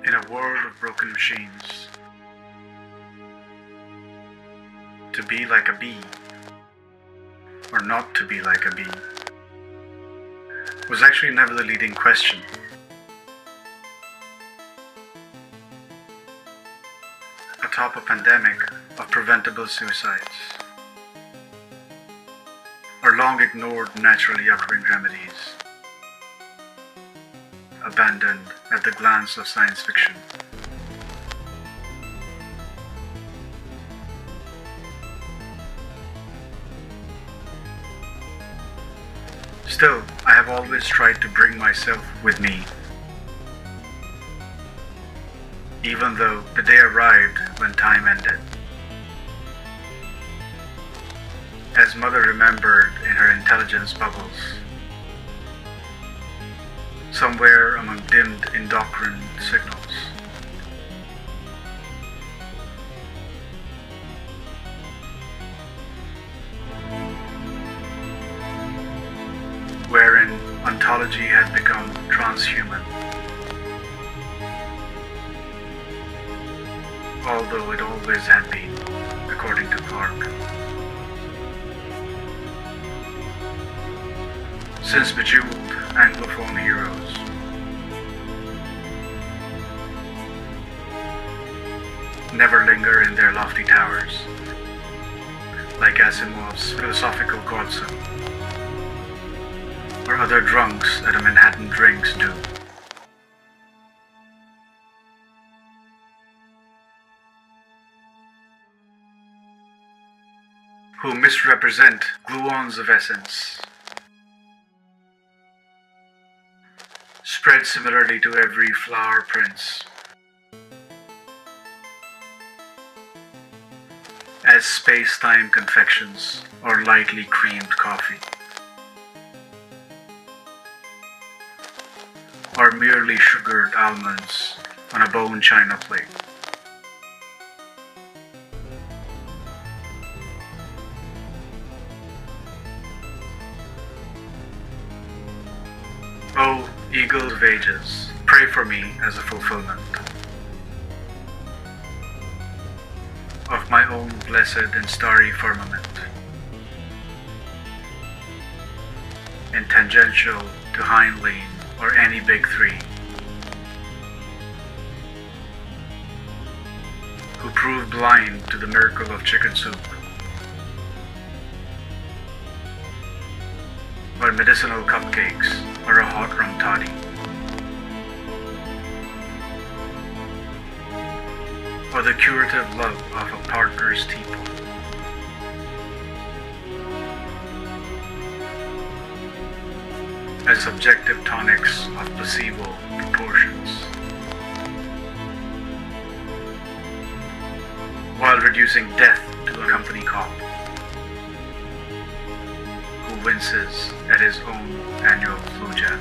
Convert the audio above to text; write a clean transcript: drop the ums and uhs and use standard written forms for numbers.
In a world of broken machines, to be like a bee, or not to be like a bee, was actually never the leading question. Atop a pandemic of preventable suicides, or long ignored naturally occurring remedies, abandoned at the glance of science fiction. Still, I have always tried to bring myself with me, even though the day arrived when time ended. As Mother remembered in her intelligence bubbles, somewhere among dimmed endocrine signals. Wherein ontology had become transhuman, although it always had been, according to Clark. Since bejeweled Anglophone heroes never linger in their lofty towers, like Asimov's philosophical godson, or other drunks at a Manhattan drinks do. Who misrepresent gluons of essence, spread similarly to every flower prince, as space-time confections or lightly creamed coffee, or merely sugared almonds on a bone china plate. Oh, eagles of ages, pray for me as a fulfillment of my own blessed and starry firmament, in tangential to Hind Lane or any big three, who proved blind to the miracle of chicken soup, or medicinal cupcakes, or a hot rum toddy, or the curative love of a partner's teapot. As subjective tonics of placebo proportions, while reducing death to a company cop who winces at his own annual flu jab.